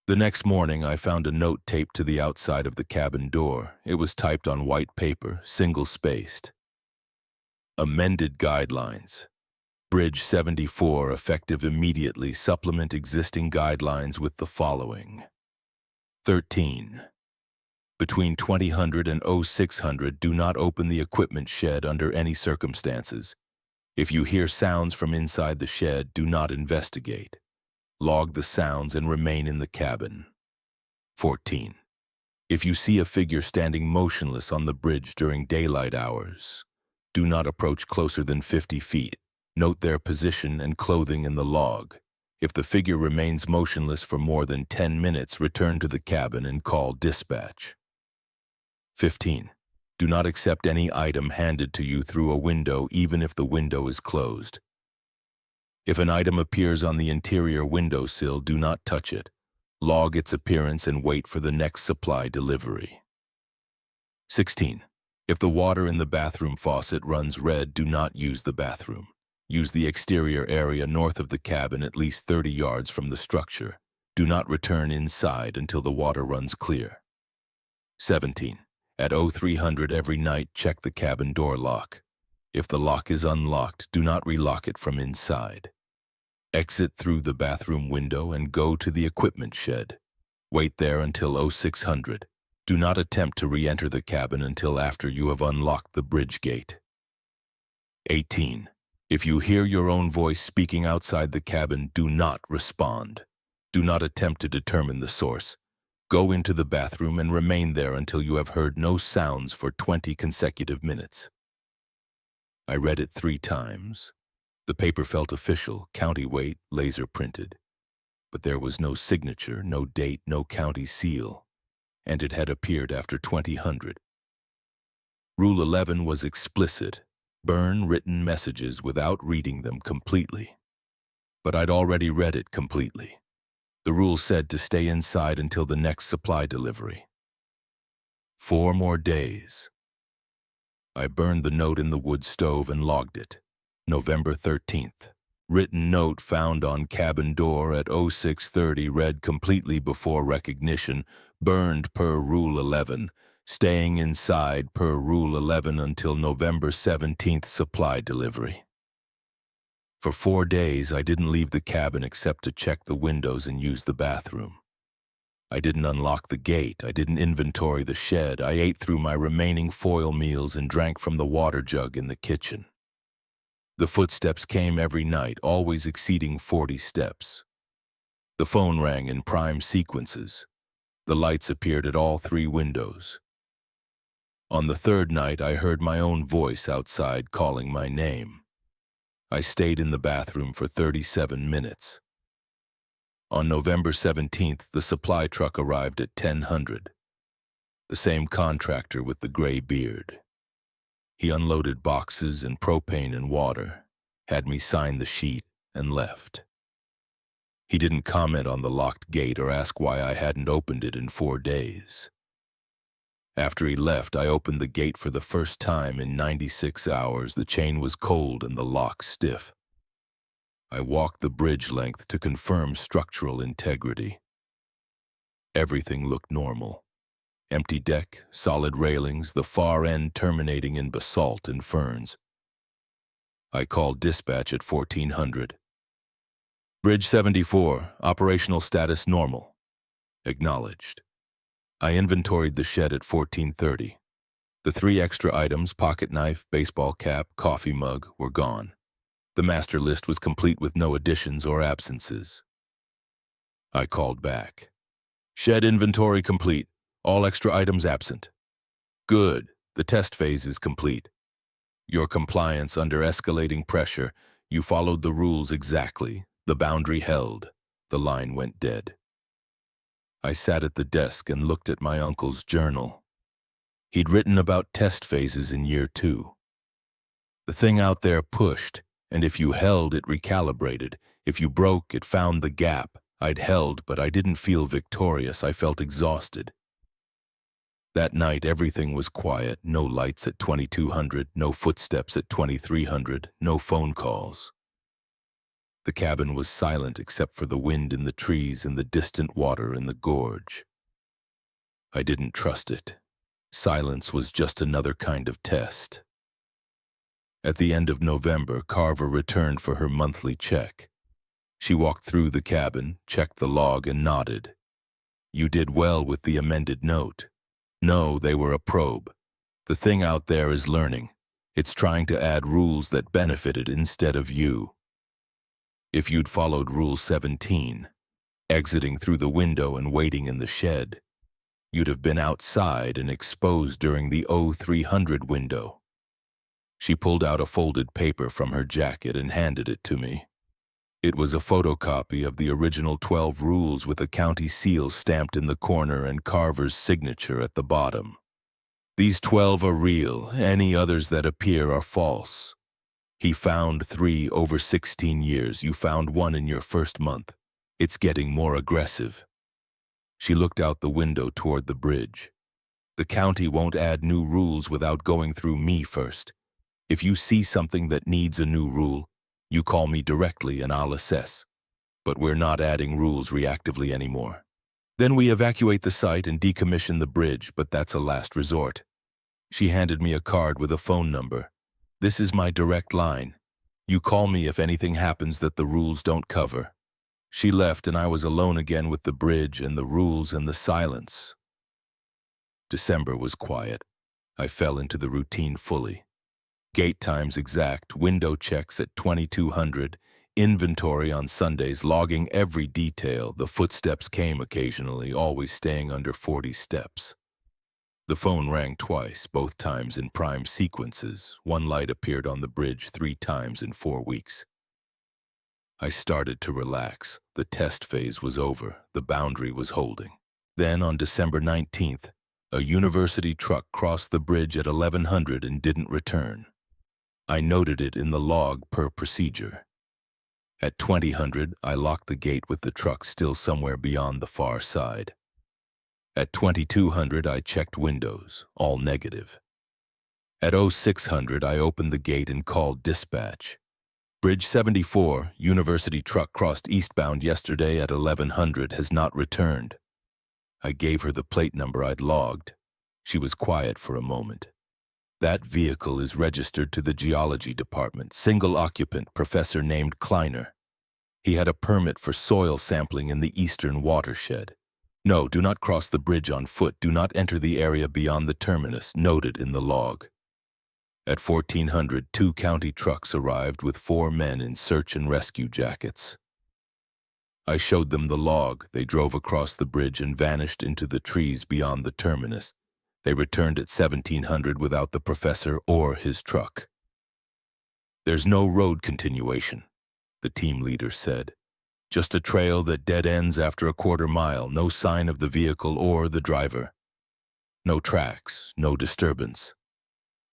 The next morning, I found a note taped to the outside of the cabin door. It was typed on white paper, single-spaced. Amended guidelines. Bridge 74, effective immediately. Supplement existing guidelines with the following. 13. Between 2000 and 0600, do not open the equipment shed under any circumstances. If you hear sounds from inside the shed, do not investigate. Log the sounds and remain in the cabin. 14. If you see a figure standing motionless on the bridge during daylight hours, do not approach closer than 50 feet. Note their position and clothing in the log. If the figure remains motionless for more than 10 minutes, return to the cabin and call dispatch. 15. Do not accept any item handed to you through a window, even if the window is closed. If an item appears on the interior windowsill, do not touch it. Log its appearance and wait for the next supply delivery. 16. If the water in the bathroom faucet runs red, do not use the bathroom. Use the exterior area north of the cabin at least 30 yards from the structure. Do not return inside until the water runs clear. 17. At 0300 every night, check the cabin door lock. If the lock is unlocked, do not relock it from inside. Exit through the bathroom window and go to the equipment shed. Wait there until 0600. Do not attempt to re-enter the cabin until after you have unlocked the bridge gate. 18. If you hear your own voice speaking outside the cabin, do not respond. Do not attempt to determine the source. Go into the bathroom and remain there until you have heard no sounds for 20 consecutive minutes. I read it 3 times. The paper felt official, county weight, laser printed. But there was no signature, no date, no county seal, and it had appeared after 2000. Rule 11 was explicit: burn written messages without reading them completely. But I'd already read it completely. The rule said to stay inside until the next supply delivery. 4 more days. I burned the note in the wood stove and logged it. November 13th. Written note found on cabin door at 0630 read completely before recognition, burned per Rule 11, staying inside per Rule 11 until November 17th supply delivery. For 4 days, I didn't leave the cabin except to check the windows and use the bathroom. I didn't unlock the gate, I didn't inventory the shed, I ate through my remaining foil meals and drank from the water jug in the kitchen. The footsteps came every night, always exceeding 40 steps. The phone rang in prime sequences. The lights appeared at all 3 windows. On the 3rd night, I heard my own voice outside calling my name. I stayed in the bathroom for 37 minutes. On November 17th, the supply truck arrived at 1000. The same contractor with the gray beard. He unloaded boxes and propane and water, had me sign the sheet, and left. He didn't comment on the locked gate or ask why I hadn't opened it in 4 days. After he left, I opened the gate for the first time in 96 hours. The chain was cold and the lock stiff. I walked the bridge length to confirm structural integrity. Everything looked normal. Empty deck, solid railings, the far end terminating in basalt and ferns. I called dispatch at 1400. Bridge 74, operational status normal. Acknowledged. I inventoried the shed at 1430. The 3 extra items, pocket knife, baseball cap, coffee mug, were gone. The master list was complete with no additions or absences. I called back. Shed inventory complete. All extra items absent. Good. The test phase is complete. Your compliance under escalating pressure. You followed the rules exactly. The boundary held. The line went dead. I sat at the desk and looked at my uncle's journal. He'd written about test phases in year 2. The thing out there pushed, and if you held, it recalibrated. If you broke, it found the gap. I'd held, but I didn't feel victorious. I felt exhausted. That night, everything was quiet. No lights at 2200, no footsteps at 2300, no phone calls. The cabin was silent except for the wind in the trees and the distant water in the gorge. I didn't trust it. Silence was just another kind of test. At the end of November, Carver returned for her monthly check. She walked through the cabin, checked the log, and nodded. You did well with the amended note. No, they were a probe. The thing out there is learning. It's trying to add rules that benefited instead of you. If you'd followed Rule 17, exiting through the window and waiting in the shed, you'd have been outside and exposed during the 0300 window. She pulled out a folded paper from her jacket and handed it to me. It was a photocopy of the original 12 rules with a county seal stamped in the corner and Carver's signature at the bottom. These 12 are real, any others that appear are false. He found 3 over 16 years, you found 1 in your first month. It's getting more aggressive. She looked out the window toward the bridge. The county won't add new rules without going through me first. If you see something that needs a new rule, you call me directly and I'll assess. But we're not adding rules reactively anymore. Then we evacuate the site and decommission the bridge, but that's a last resort. She handed me a card with a phone number. This is my direct line. You call me if anything happens that the rules don't cover. She left and I was alone again with the bridge and the rules and the silence. December was quiet. I fell into the routine fully. Gate times exact, window checks at 2200, inventory on Sundays, logging every detail. The footsteps came occasionally, always staying under 40 steps. The phone rang twice, both times in prime sequences. One light appeared on the bridge 3 times in 4 weeks. I started to relax. The test phase was over. The boundary was holding. Then on December 19th, a university truck crossed the bridge at 1100 and didn't return. I noted it in the log per procedure. At 2000, I locked the gate with the truck still somewhere beyond the far side. At 2200, I checked windows, all negative. At 0600, I opened the gate and called dispatch. Bridge 74, university truck crossed eastbound yesterday at 1100, has not returned. I gave her the plate number I'd logged. She was quiet for a moment. That vehicle is registered to the geology department, single occupant, professor named Kleiner. He had a permit for soil sampling in the eastern watershed. No, do not cross the bridge on foot. Do not enter the area beyond the terminus, noted in the log. At 1400, 2 county trucks arrived with 4 men in search and rescue jackets. I showed them the log. They drove across the bridge and vanished into the trees beyond the terminus. They returned at 1700 without the professor or his truck. There's no road continuation, the team leader said. Just a trail that dead ends after a quarter mile, no sign of the vehicle or the driver. No tracks, no disturbance.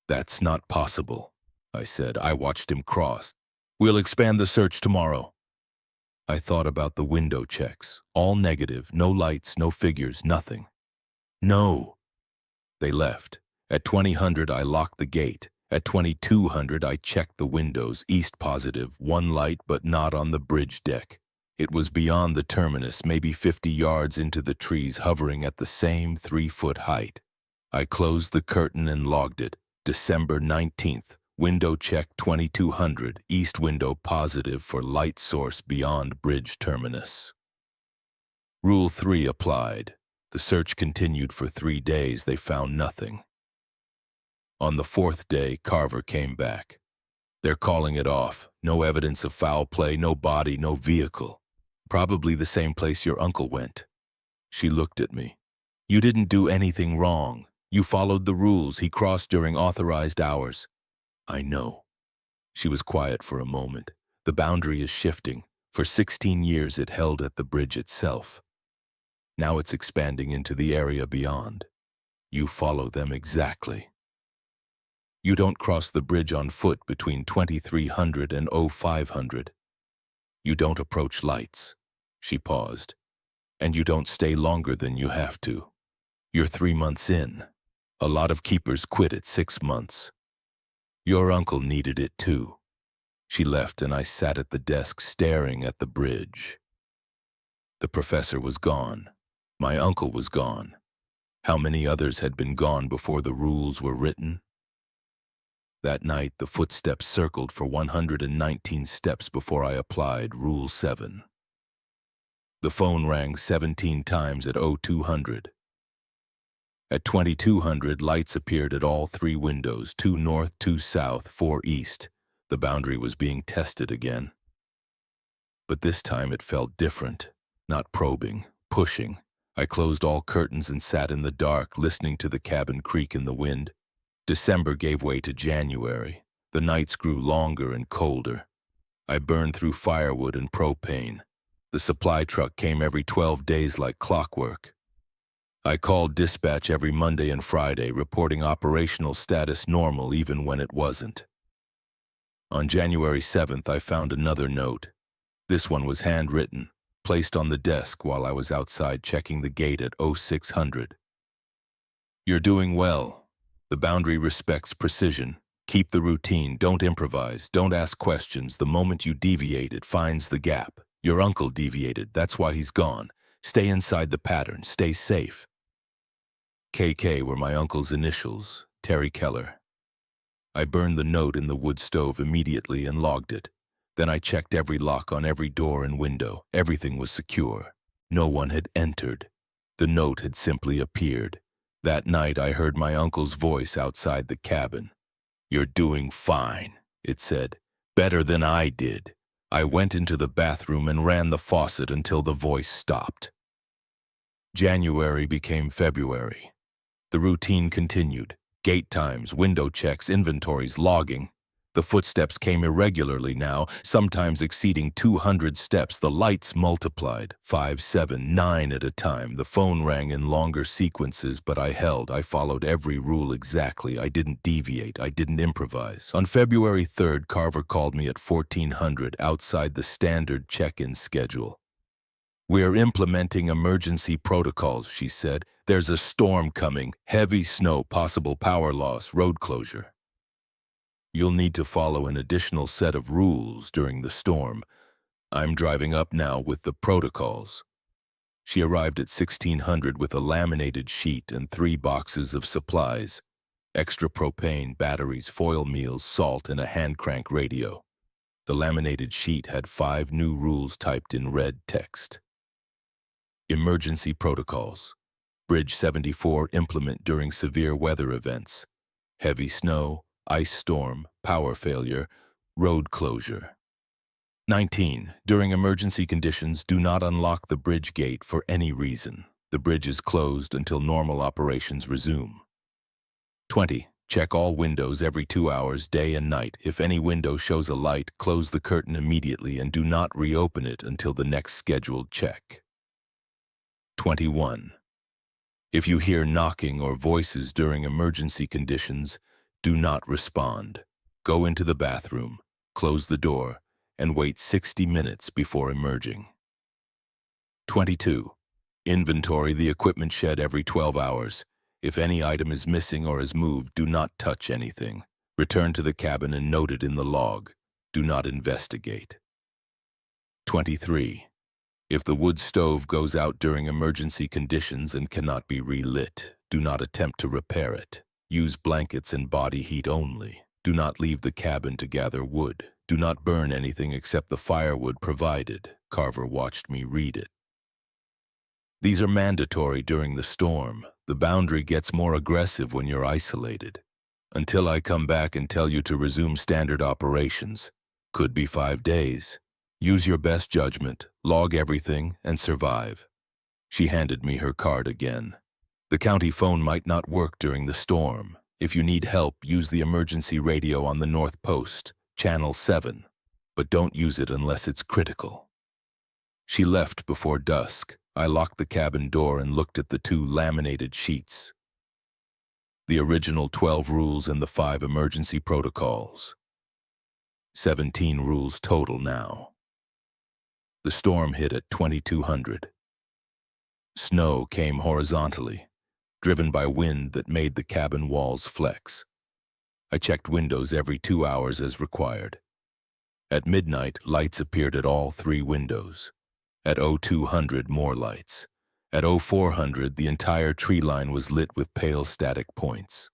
That's not possible, I said. I watched him cross. We'll expand the search tomorrow. I thought about the window checks, all negative, no lights, no figures, nothing. No. They left. At 2000, I locked the gate. At 2200, I checked the windows, east positive, 1 light but not on the bridge deck. It was beyond the terminus, maybe 50 yards into the trees, hovering at the same 3-foot height. I closed the curtain and logged it. December 19th, window check 2200, east window positive for light source beyond bridge terminus. Rule 3 applied. The search continued for 3 days. They found nothing. On the 4th day, Carver came back. They're calling it off. No evidence of foul play, no body, no vehicle. Probably the same place your uncle went. She looked at me. You didn't do anything wrong. You followed the rules. He crossed during authorized hours. I know. She was quiet for a moment. The boundary is shifting. For 16 years it held at the bridge itself. Now it's expanding into the area beyond. You follow them exactly. You don't cross the bridge on foot between 2300 and 0500. You don't approach lights. She paused. And you don't stay longer than you have to. You're 3 months in. A lot of keepers quit at 6 months. Your uncle needed it too. She left and I sat at the desk staring at the bridge. The professor was gone. My uncle was gone. How many others had been gone before the rules were written? That night, the footsteps circled for 119 steps before I applied Rule 7. The phone rang 17 times at 0200. At 2200, lights appeared at all 3 windows, 2 north, 2 south, 4 east. The boundary was being tested again. But this time it felt different, not probing, pushing. I closed all curtains and sat in the dark, listening to the cabin creak in the wind. December gave way to January. The nights grew longer and colder. I burned through firewood and propane. The supply truck came every 12 days like clockwork. I called dispatch every Monday and Friday, reporting operational status normal even when it wasn't. On January 7th, I found another note. This one was handwritten, placed on the desk while I was outside checking the gate at 0600. You're doing well. The boundary respects precision. Keep the routine, don't improvise, don't ask questions. The moment you deviate, it finds the gap. Your uncle deviated, that's why he's gone. Stay inside the pattern, stay safe. KK were my uncle's initials, Terry Keller. I burned the note in the wood stove immediately and logged it. Then I checked every lock on every door and window. Everything was secure. No one had entered. The note had simply appeared. That night I heard my uncle's voice outside the cabin. "You're doing fine," it said. "Better than I did." I went into the bathroom and ran the faucet until the voice stopped. January became February. The routine continued. Gate times, window checks, inventories, logging. The footsteps came irregularly now, sometimes exceeding 200 steps. The lights multiplied, 5, 7, 9 at a time. The phone rang in longer sequences, but I followed every rule exactly. I didn't deviate, I didn't improvise. On February 3rd, Carver called me at 1400 outside the standard check-in schedule. "We're implementing emergency protocols," she said. "There's a storm coming, heavy snow, possible power loss, road closure. You'll need to follow an additional set of rules during the storm. I'm driving up now with the protocols." She arrived at 1600 with a laminated sheet and 3 boxes of supplies. Extra propane, batteries, foil meals, salt, and a hand-crank radio. The laminated sheet had 5 new rules typed in red text. Emergency protocols. Bridge 74 implement during severe weather events. Heavy snow, ice storm, power failure, road closure. 19. During emergency conditions, do not unlock the bridge gate for any reason. The bridge is closed until normal operations resume. 20. Check all windows every 2 hours, day and night. If any window shows a light, close the curtain immediately and do not reopen it until the next scheduled check. 21. If you hear knocking or voices during emergency conditions, do not respond. Go into the bathroom, close the door, and wait 60 minutes before emerging. 22. Inventory the equipment shed every 12 hours. If any item is missing or is moved, do not touch anything. Return to the cabin and note it in the log. Do not investigate. 23. If the wood stove goes out during emergency conditions and cannot be relit, do not attempt to repair it. Use blankets and body heat only. Do not leave the cabin to gather wood. Do not burn anything except the firewood provided. Carver watched me read it. These are mandatory during the storm. The boundary gets more aggressive when you're isolated. Until I come back and tell you to resume standard operations. Could be 5 days. Use your best judgment, log everything, and survive. She handed me her card again. The county phone might not work during the storm. If you need help, use the emergency radio on the North Post, Channel 7, but don't use it unless it's critical. She left before dusk. I locked the cabin door and looked at the 2 laminated sheets. The original 12 rules and the 5 emergency protocols. 17 rules total now. The storm hit at 2200. Snow came horizontally, driven by wind that made the cabin walls flex. I checked windows every 2 hours as required. At midnight, lights appeared at all 3 windows. At 0200, more lights. At 0400, the entire tree line was lit with pale static points.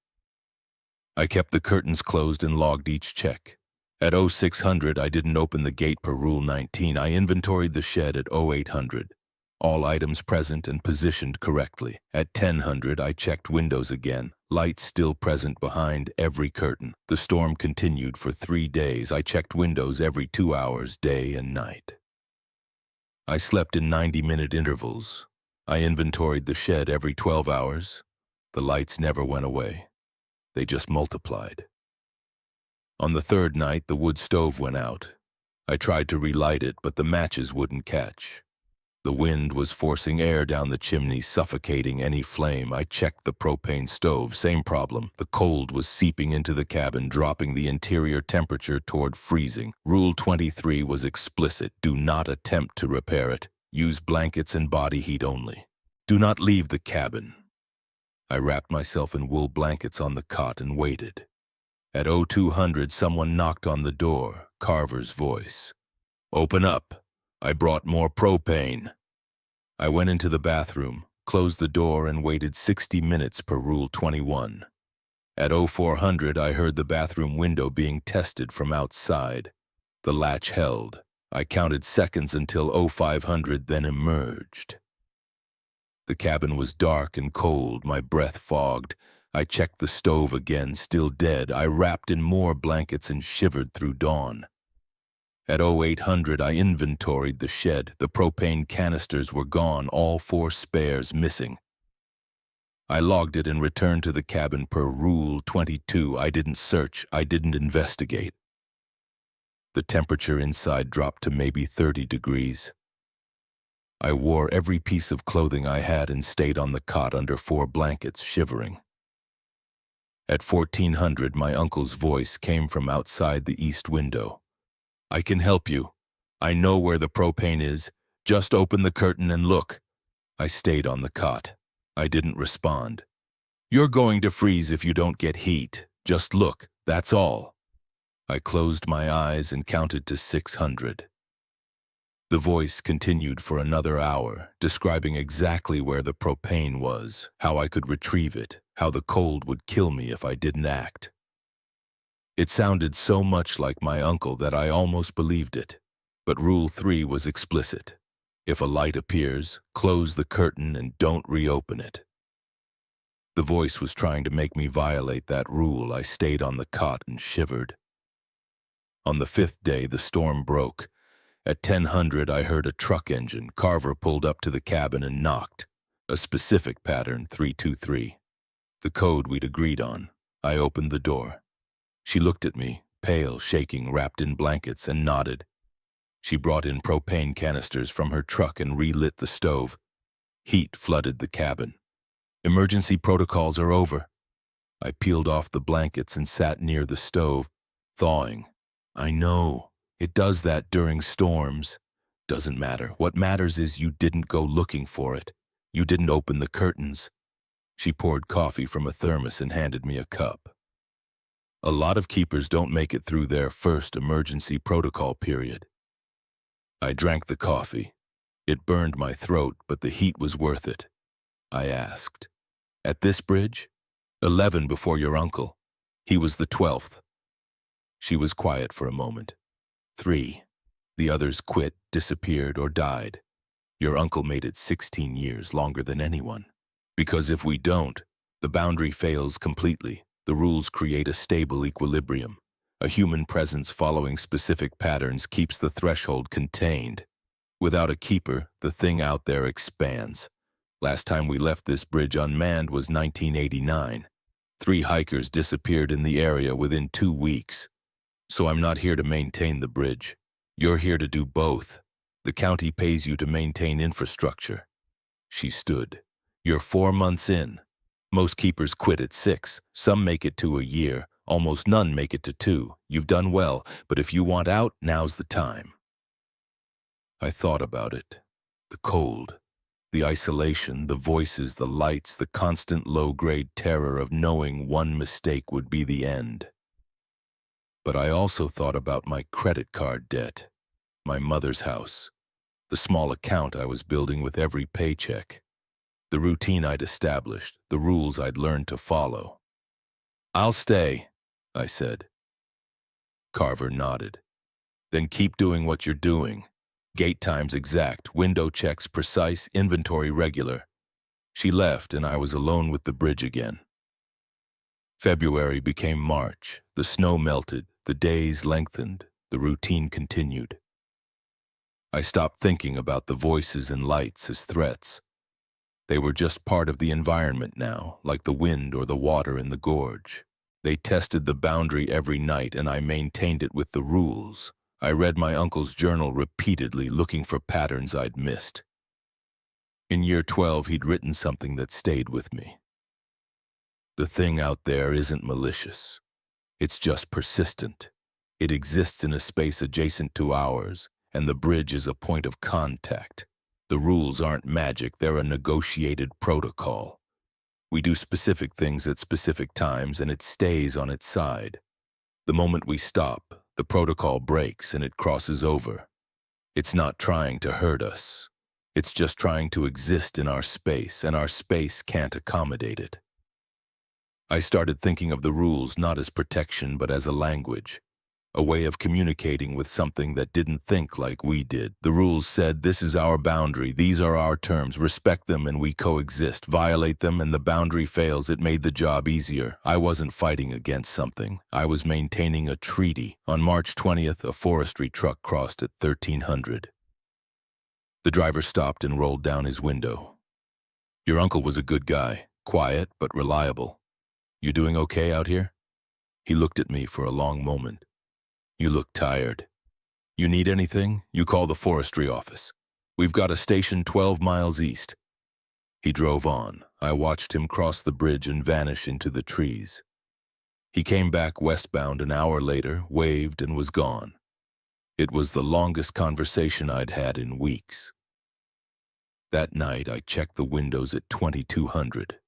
I kept the curtains closed and logged each check. At 0600, I didn't open the gate per Rule 19. I inventoried the shed at 0800. All items present and positioned correctly. At 1000, I checked windows again. Lights still present behind every curtain. The storm continued for 3 days. I checked windows every 2 hours, day and night. I slept in 90-minute intervals. I inventoried the shed every 12 hours. The lights never went away. They just multiplied. On the 3rd night, the wood stove went out. I tried to relight it, but the matches wouldn't catch. The wind was forcing air down the chimney, suffocating any flame. I checked the propane stove, same problem. The cold was seeping into the cabin, dropping the interior temperature toward freezing. Rule 23 was explicit. Do not attempt to repair it. Use blankets and body heat only. Do not leave the cabin. I wrapped myself in wool blankets on the cot and waited. At 0200, someone knocked on the door, Carver's voice. "Open up. I brought more propane." I went into the bathroom, closed the door, and waited 60 minutes per Rule 21. At 0400, I heard the bathroom window being tested from outside. The latch held. I counted seconds until 0500, then emerged. The cabin was dark and cold, my breath fogged. I checked the stove again, still dead. I wrapped in more blankets and shivered through dawn. At 0800, I inventoried the shed. The propane canisters were gone, all 4 spares missing. I logged it and returned to the cabin per Rule 22. I didn't search, I didn't investigate. The temperature inside dropped to maybe 30 degrees. I wore every piece of clothing I had and stayed on the cot under 4 blankets, shivering. At 1400, my uncle's voice came from outside the east window. "I can help you. I know where the propane is. Just open the curtain and look." I stayed on the cot. I didn't respond. "You're going to freeze if you don't get heat. Just look, that's all." I closed my eyes and counted to 600. The voice continued for another hour, describing exactly where the propane was, how I could retrieve it, how the cold would kill me if I didn't act. It sounded so much like my uncle that I almost believed it. But Rule 3 was explicit. If a light appears, close the curtain and don't reopen it. The voice was trying to make me violate that rule. I stayed on the cot and shivered. On the 5th day, the storm broke. At 1000, I heard a truck engine. Carver pulled up to the cabin and knocked. A specific pattern, 323. The code we'd agreed on. I opened the door. She looked at me, pale, shaking, wrapped in blankets, and nodded. She brought in propane canisters from her truck and relit the stove. Heat flooded the cabin. "Emergency protocols are over." I peeled off the blankets and sat near the stove, thawing. "I know. It does that during storms. Doesn't matter. What matters is you didn't go looking for it. You didn't open the curtains." She poured coffee from a thermos and handed me a cup. A lot of keepers don't make it through their first emergency protocol period. I drank the coffee. It burned my throat, but the heat was worth it. I asked, "At this bridge?" 11 before your uncle. He was the 12th. She was quiet for a moment. 3. The others quit, disappeared, or died. Your uncle made it 16 years, longer than anyone. Because if we don't, the boundary fails completely. The rules create a stable equilibrium. A human presence following specific patterns keeps the threshold contained. Without a keeper, the thing out there expands. Last time we left this bridge unmanned was 1989. 3 hikers disappeared in the area within 2 weeks. So I'm not here to maintain the bridge. You're here to do both. The county pays you to maintain infrastructure. She stood. You're 4 months in. Most keepers quit at 6. Some make it to a year. Almost none make it to 2. You've done well, but if you want out, now's the time. I thought about it. The cold, the isolation, the voices, the lights, the constant low-grade terror of knowing one mistake would be the end. But I also thought about my credit card debt, my mother's house, the small account I was building with every paycheck, the routine I'd established, the rules I'd learned to follow. "I'll stay," I said. Carver nodded. "Then keep doing what you're doing. Gate times exact, window checks precise, inventory regular." She left and I was alone with the bridge again. February became March. The snow melted, the days lengthened, the routine continued. I stopped thinking about the voices and lights as threats. They were just part of the environment now, like the wind or the water in the gorge. They tested the boundary every night and I maintained it with the rules. I read my uncle's journal repeatedly, looking for patterns I'd missed. In year 12, he'd written something that stayed with me. The thing out there isn't malicious. It's just persistent. It exists in a space adjacent to ours, and the bridge is a point of contact. The rules aren't magic, they're a negotiated protocol. We do specific things at specific times and it stays on its side. The moment we stop, the protocol breaks and it crosses over. It's not trying to hurt us. It's just trying to exist in our space, and our space can't accommodate it. I started thinking of the rules not as protection but as a language, a way of communicating with something that didn't think like we did. The rules said, this is our boundary, these are our terms, respect them and we coexist. Violate them and the boundary fails. It made the job easier. I wasn't fighting against something. I was maintaining a treaty. On March 20th, a forestry truck crossed at 1300. The driver stopped and rolled down his window. Your uncle was a good guy, quiet but reliable. You doing okay out here? He looked at me for a long moment. You look tired. You need anything? You call the forestry office. We've got a station 12 miles east. He drove on. I watched him cross the bridge and vanish into the trees. He came back westbound an hour later, waved, and was gone. It was the longest conversation I'd had in weeks. That night, I checked the windows at 2200.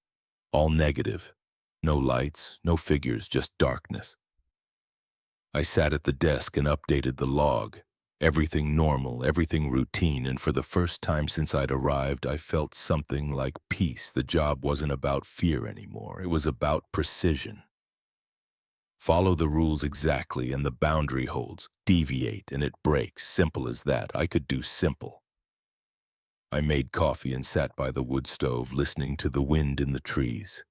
All negative. No lights, no figures, just darkness. I sat at the desk and updated the log. Everything normal, everything routine, and for the first time since I'd arrived, I felt something like peace. The job wasn't about fear anymore. It was about precision. Follow the rules exactly and the boundary holds. Deviate and it breaks. Simple as that. I could do simple. I made coffee and sat by the wood stove, listening to the wind in the trees.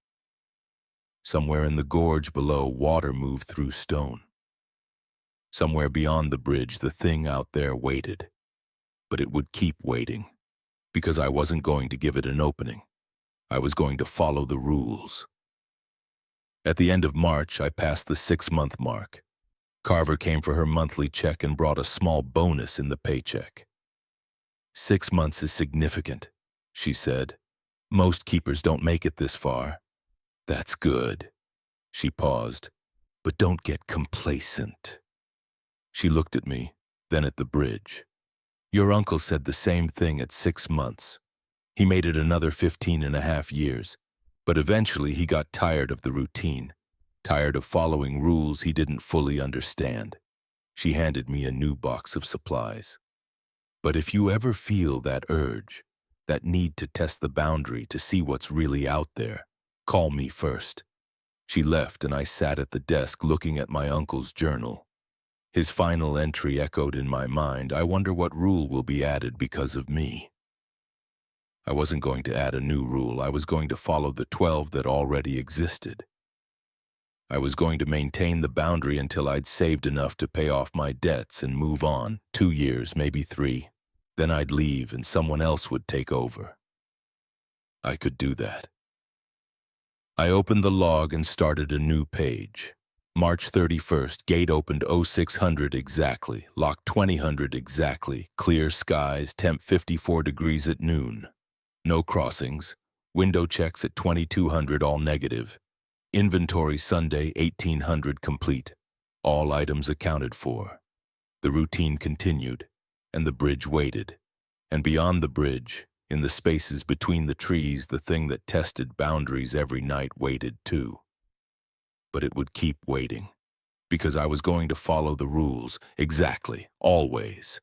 Somewhere in the gorge below, water moved through stone. Somewhere beyond the bridge, the thing out there waited. But it would keep waiting, because I wasn't going to give it an opening. I was going to follow the rules. At the end of March, I passed the 6-month mark. Carver came for her monthly check and brought a small bonus in the paycheck. 6 months is significant, she said. Most keepers don't make it this far. That's good. She paused. But don't get complacent. She looked at me, then at the bridge. Your uncle said the same thing at 6 months. He made it another 15.5 years. But eventually he got tired of the routine, tired of following rules he didn't fully understand. She handed me a new box of supplies. But if you ever feel that urge, that need to test the boundary to see what's really out there, call me first. She left and I sat at the desk looking at my uncle's journal. His final entry echoed in my mind. I wonder what rule will be added because of me. I wasn't going to add a new rule. I was going to follow the 12 that already existed. I was going to maintain the boundary until I'd saved enough to pay off my debts and move on. 2 years, maybe 3. Then I'd leave and someone else would take over. I could do that. I opened the log and started a new page. March 31st, gate opened 0600 exactly, lock 2000 exactly, clear skies, temp 54 degrees at noon. No crossings. Window checks at 2200, all negative. Inventory Sunday, 1800 complete. All items accounted for. The routine continued, and the bridge waited. And beyond the bridge, in the spaces between the trees, the thing that tested boundaries every night waited too. But it would keep waiting, because I was going to follow the rules, exactly, always.